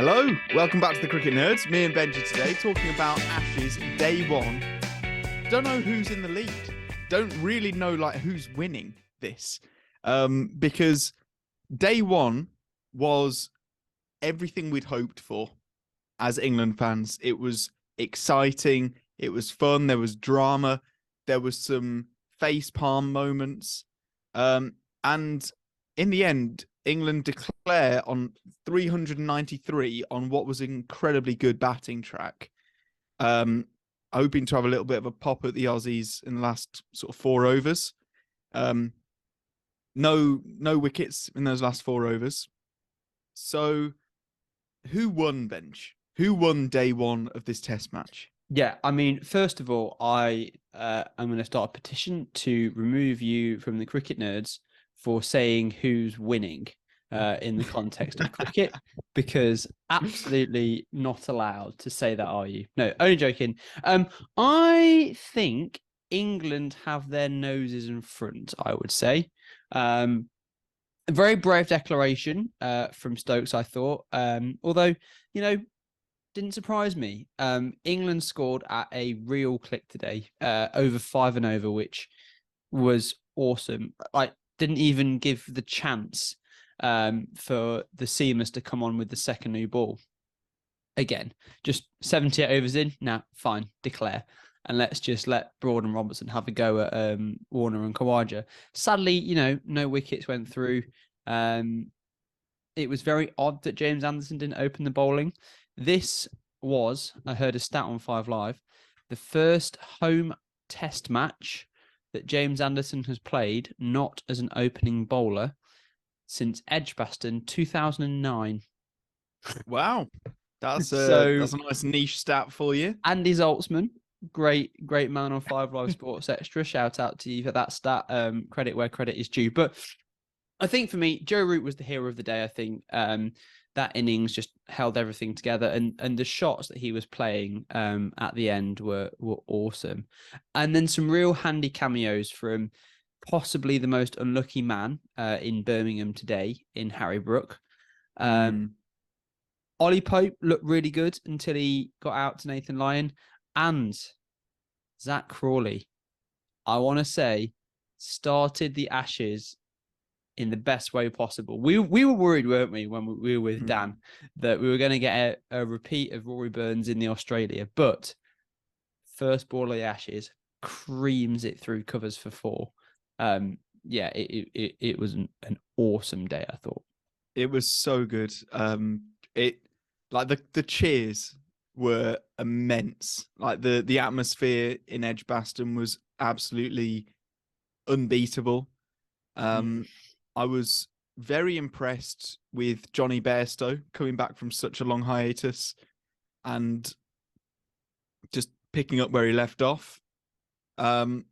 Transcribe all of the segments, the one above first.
Hello, welcome back to the Cricket Nerds. Me and Benji today talking about Ashes Day 1. Don't know who's in the lead. Don't really know who's winning this. Because Day 1 was everything we'd hoped for as England fans. It was exciting. It was fun. There was drama. There was some facepalm moments. And in the end, England declare on 393 on what was an incredibly good batting track. Hoping to have a little bit of a pop at the Aussies in the last sort of 4 overs. No wickets in those last 4 overs. So who won, Bench? Who won Day 1 of this test match? Yeah, I mean, first of all, I'm going to start a petition to remove you from the Cricket Nerds for saying who's winning in the context of cricket, because absolutely not allowed to say that, are you? No, only joking. I think England have their noses in front, I would say. A very brave declaration from Stokes, I thought. Although, didn't surprise me. England scored at a real click today, over 5 and over, which was awesome. Didn't even give the chance for the seamers to come on with the second new ball. Again, just 78 overs in. Nah, fine, declare. And let's just let Broad and Robertson have a go at Warner and Khawaja. Sadly, no wickets went through. It was very odd that James Anderson didn't open the bowling. This was, I heard a stat on 5 Live, the first home test match that James Anderson has played not as an opening bowler since Edgbaston 2009. Wow. That's a nice niche stat for you. Andy Zaltzman, great man on 5 Live Sports Extra. Shout out to you for that stat. Credit where credit is due. But I think for me, Joe Root was the hero of the day. I think that innings just held everything together, and the shots that he was playing at the end were awesome. And then some real handy cameos from possibly the most unlucky man in Birmingham today in Harry Brook. Ollie Pope looked really good until he got out to Nathan Lyon, and Zach Crawley, I want to say, started the Ashes in the best way possible. We were worried, weren't we, when we were with Dan, that we were going to get a repeat of Rory Burns in the Australia, but first ball of the Ashes creams it through covers for 4. It was an awesome day, I thought. It was so good. The cheers were immense. The atmosphere in Edgbaston was absolutely unbeatable. I was very impressed with Johnny Bairstow coming back from such a long hiatus and just picking up where he left off. I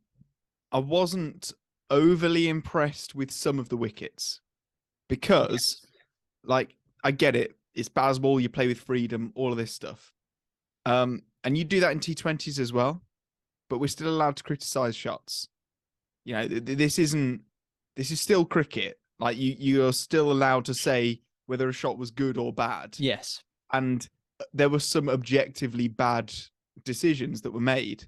wasn't overly impressed with some of the wickets because, I get it. It's baseball. You play with freedom, all of this stuff. And you do that in T20s as well, but we're still allowed to criticize shots. This is still cricket. You are still allowed to say whether a shot was good or bad. Yes. And there were some objectively bad decisions that were made.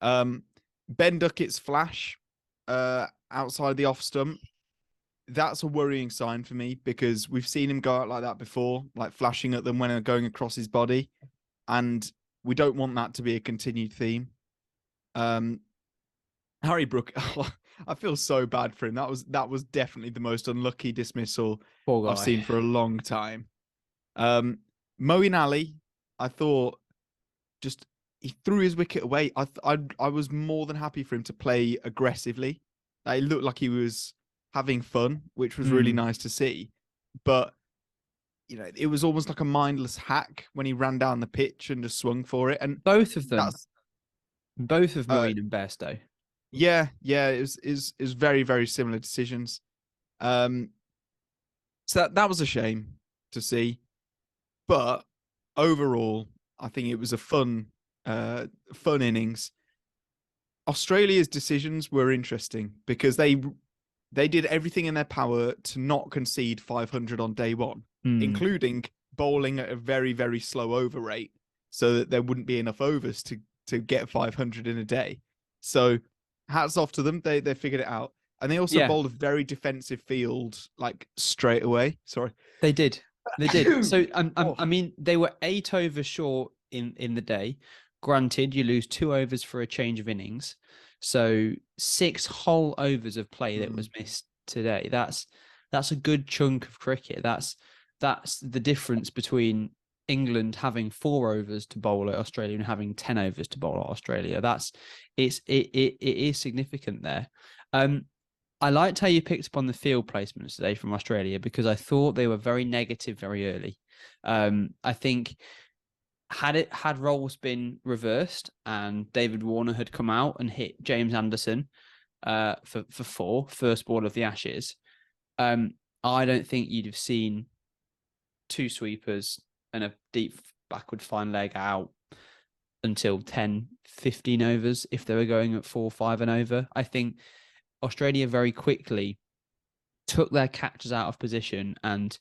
Ben Duckett's flash outside the off stump, that's a worrying sign for me because we've seen him go out like that before, flashing at them when they're going across his body. And we don't want that to be a continued theme. Harry Brook, I feel so bad for him. That was definitely the most unlucky dismissal I've seen for a long time. Moeen Ali, I thought, just he threw his wicket away. I was more than happy for him to play aggressively. It looked like he was having fun, which was really nice to see. But it was almost like a mindless hack when he ran down the pitch and just swung for it. And both of them, both of Moeen and Bairstow. Yeah, it was very, very similar decisions. So that was a shame to see. But overall, I think it was a fun innings. Australia's decisions were interesting because they did everything in their power to not concede 500 on day 1, including bowling at a very, very slow over rate so that there wouldn't be enough overs to get 500 in a day. So hats off to them. They figured it out. And they also Yeah, bowled a very defensive field, like straight away. Sorry. they did. They did. So Oh. I mean, they were 8 overs short in the day. Granted, you lose 2 overs for a change of innings, so 6 whole overs of play that was missed today. That's a good chunk of cricket. That's the difference between England having 4 overs to bowl at Australia and having 10 overs to bowl at Australia. It is significant there. I liked how you picked up on the field placements today from Australia, because I thought they were very negative very early. I think had roles been reversed and David Warner had come out and hit James Anderson for 4, first ball of the Ashes, I don't think you'd have seen 2 sweepers and a deep backward fine leg out until 10, 15 overs if they were going at 4, 5 and over. I think Australia very quickly took their catchers out of position and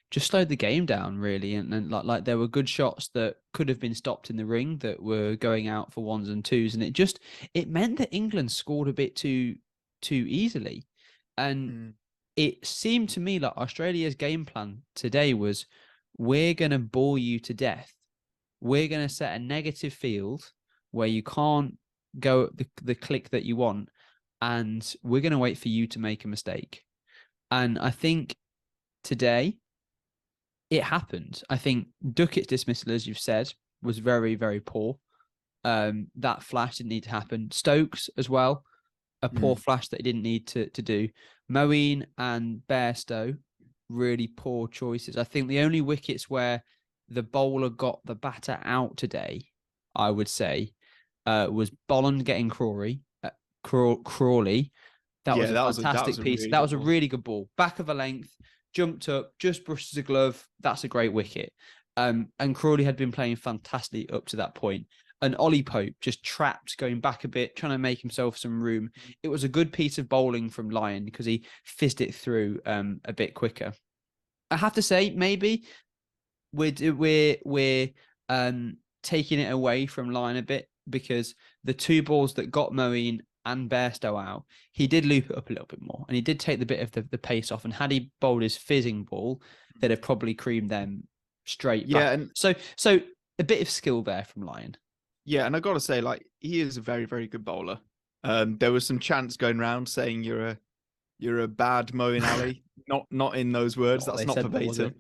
just slowed the game down, really. And like there were good shots that could have been stopped in the ring that were going out for 1s and 2s, and it meant that England scored a bit too easily. And it seemed to me like Australia's game plan today was, we're going to bore you to death. We're going to set a negative field where you can't go the click that you want, and we're going to wait for you to make a mistake. And I think today it happened. I think Duckett's dismissal, as you've said, was very, very poor. That flash didn't need to happen. Stokes as well, a poor flash that he didn't need to do. Moeen and Bairstow, really poor choices. I think the only wickets where the bowler got the batter out today, I would say, was Bolland getting Crawley. That was a fantastic piece. That was a really good ball. Back of a length, jumped up, just brushes a glove. That's a great wicket. And Crawley had been playing fantastically up to that point. And Ollie Pope just trapped, going back a bit, trying to make himself some room. It was a good piece of bowling from Lyon because he fizzed it through a bit quicker. I have to say, maybe we're taking it away from Lyon a bit, because the 2 balls that got Moeen and Bairstow out, he did loop it up a little bit more, and he did take the bit of the pace off. And had he bowled his fizzing ball, they'd have probably creamed them straight back. And so a bit of skill there from Lyon. Yeah, and I got to say, like, he is a very, very good bowler. There was some chants going around saying you're a bad Moeen Ali. not in those words. That's not verbatim.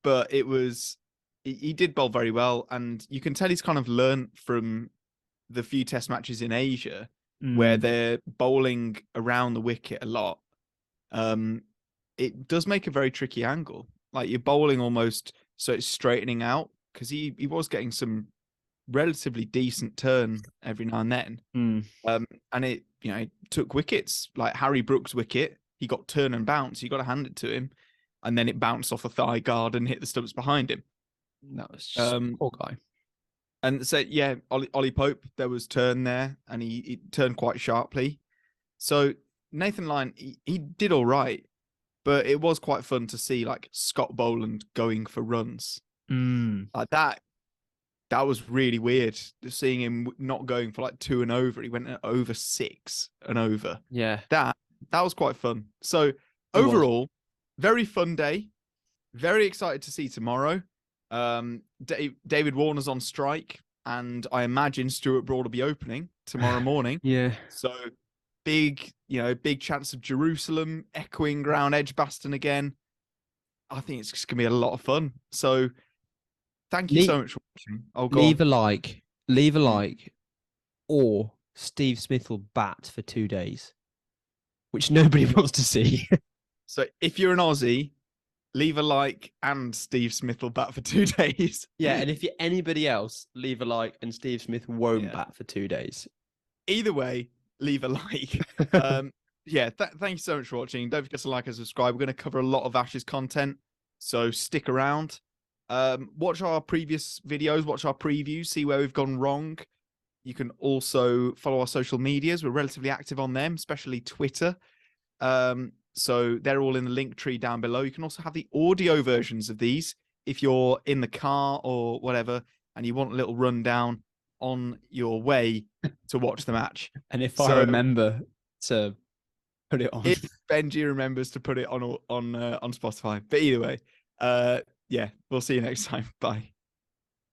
But it was, he did bowl very well, and you can tell he's kind of learned from the few test matches in Asia where they're bowling around the wicket a lot. It does make a very tricky angle. Like, you're bowling almost so it's straightening out, because he was getting some relatively decent turn every now and then. And it, it took wickets. Like Harry Brooks' wicket, he got turn and bounce. You got to hand it to him, and then it bounced off a thigh guard and hit the stumps behind him. That was just poor guy. And so, yeah, Ollie Pope, there was turn there, and he turned quite sharply. So Nathan Lyon, he did all right, but it was quite fun to see, like, Scott Boland going for runs. Like that was really weird, seeing him not going for like 2 and over. He went over 6 and over. Yeah. That was quite fun. So overall, very fun day. Very excited to see tomorrow. David Warner's on strike, and I imagine Stuart Broad will be opening tomorrow morning. Yeah. So big chance of Jerusalem echoing ground Edgbaston again. I think it's just gonna be a lot of fun. So thank you so much for watching. Leave a like, or Steve Smith will bat for 2 days, which nobody wants to see. So if you're an Aussie, leave a like, and Steve Smith will bat for 2 days. Yeah, and if you're anybody else, leave a like, and Steve Smith won't bat for 2 days. Either way, leave a like. Thank you so much for watching. Don't forget to like and subscribe. We're going to cover a lot of Ashes content, so stick around. Watch our previous videos, watch our previews, see where we've gone wrong. You can also follow our social medias. We're relatively active on them, especially Twitter. So they're all in the link tree down below. You can also have the audio versions of these if you're in the car or whatever and you want a little rundown on your way to watch the match. And if I So remember to put it on. if Benji remembers to put it on Spotify. But either way, yeah, we'll see you next time. Bye.